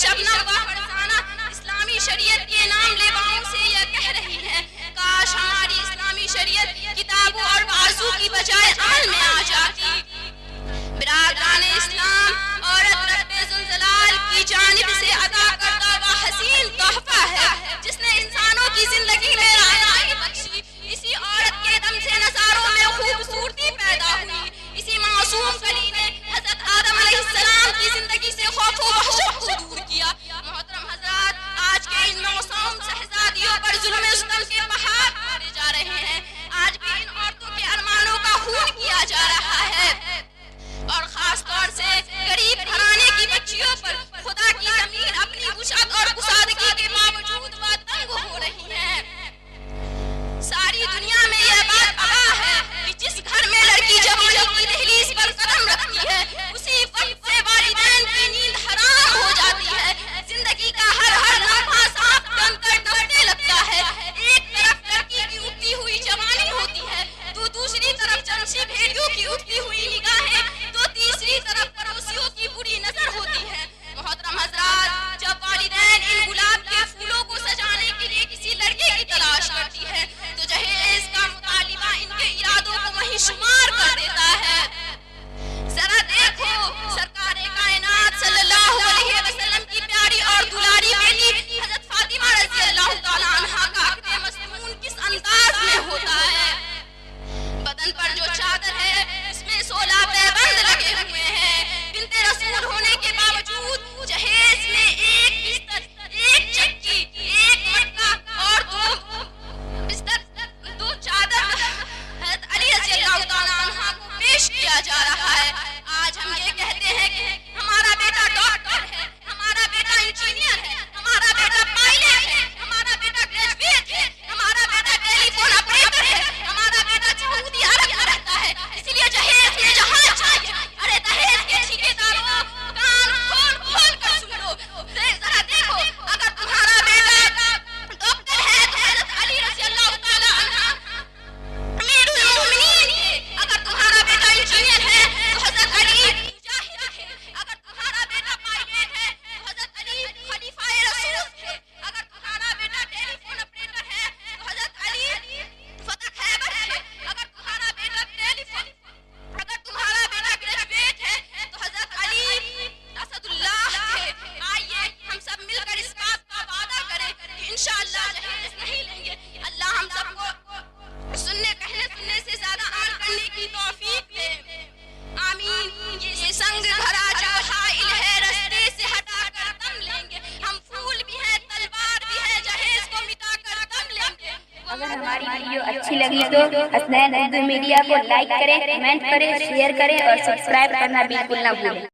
شبنم و فرزانہ اسلامی شریعت کے نام لیواؤں سے یہ کہہ رہی ہیں، کاش ہماری اسلامی شریعت کتابوں اور بازو کی بجائے عمل میں آ جاتی۔ برادران اسلام، عورت رب ذوالجلال کی جانب سے عطا کردہ وہ حسین تحفہ ہے جس نے انسانوں کی زندگی میں رہنمائی بخشی۔ اسی عورت کے دم سے نظاروں میں خوبصورتی پیدا ہوئی، اسی معصوم کلی نے حضرت آدم علیہ السلام کی زندگی سے خوف و وحشت کو دور کیا۔ محترم حضرات، آج کے ان معصوم شہزادیوں پر ظلم و ستم کے پہاڑ توڑے جا رہے ہیں، آج بھی ان عورتوں کے ارمانوں کا خون کیا جا رہا ہے، اور خاص طور سے غریب گھرانے کی بچیوں پر خدا کی زمین اپنی وسعت اور کشادگی کے باوجود وہ تنگ ہو رہی ہے۔ ساری دنیا میں یہ بات آگاہ ہے کہ جس گھر میں لڑکی جوانی کی دہلیز پر قدم رکھتی ہے اسی وقت سے والدین کی نیند حرام ہو جاتی ہے، زندگی کا ہر لمحہ سانپ بن کر دبنے لگتا ہے۔ ایک طرف لڑکی کی اٹھتی ہوئی جوانی ہوتی ہے تو دوسری طرف جنسی بھیڑیوں کی اٹھتی ہوئی نگاہیں، تو تیسری طرف پڑوسیوں کی بری نظر ہوتی ہے۔ محترم حضرات، جب والدین ان گلاب کے پھولوں کو سجانے کے لیے کسی لڑکے کی تلاش کرتی ہے تو جہیز کا مطالبہ ان کے ارادوں کو وہیں شمار کر دیتا ہے۔ ذرا دیکھو، سرکار کائنات صلی اللہ علیہ وسلم کی پیاری اور دلاری بیٹی حضرت فاطمہ رضی اللہ تعالیٰ عنہا کا عقد مسنون کس انداز میں ہوتا ہے۔ بدن پر جو چادر ہے اس میں 16 پیبند لگے ہوئے ہیں، بنت رسول ہونے کے باوجود جہیز میں ایک بستر، ایک چکی، ایک مٹکا اور دو چادر حضرت علی رضی اللہ تعالیٰ عنہ کو پیش کیا جا رہا ہے۔ آج ہم یہ کہتے ہیں کہ ہمارا بیٹا ڈاکٹر ہے، ہمارا بیٹا انجینئر ہے، ہمارا بیٹا پائلٹ ہے، ہمارا بیٹا گریجویٹ ہے، ہمارا بیٹا ٹیلی فون آپریٹر ہے، ہمارا بیٹا سعودی عرب میں رہتا ہے، اس لیے جہیز میں جہاز چاہیے۔ ارے دہیز کے ٹھیکیداروں، کان کھول کر سن لو، ذرا دیکھو، اگر تمہارا بیٹا ڈاکٹر ہے تو حضرت علی رضی اللہ تعالیٰ عنہ امیر المومنین ہے، اگر تمہارا بیٹا انجینئر ہے تو حضرت علی مجاہد ہے، اگر تمہارا بیٹا پائلٹ ہے تو حضرت علی خلیفہ رسول ہے، اگر تمہارا بیٹا ٹیلی فون آپریٹر ہے تو حضرت علی فتح خیبر ہے، اگر تمہارا بیٹا گریجویٹ ہے تو حضرت علی اسد اللہ ہے۔ آئیے ہم سب مل کر اس بات کا وعدہ کریں کہ انشاءاللہ جہیز نہیں لیں گے۔ اللہ ہم سب کو سننے سے زیادہ عمل کرنے کی توفیق دے، آمین۔ یہ سنگ بھرا جو حائل ہے رستے سے ہٹا کر دم لیں گے، ہم پھول بھی ہیں تلوار بھی ہے، جہیز کو مٹا کر دم لیں گے۔ اگر ہماری ویڈیو اچھی لگی تو حسنین اردو میڈیا کو لائک کریں، کمنٹ کریں، شیئر کریں اور سبسکرائب کرنا بالکل نہ بھولیں۔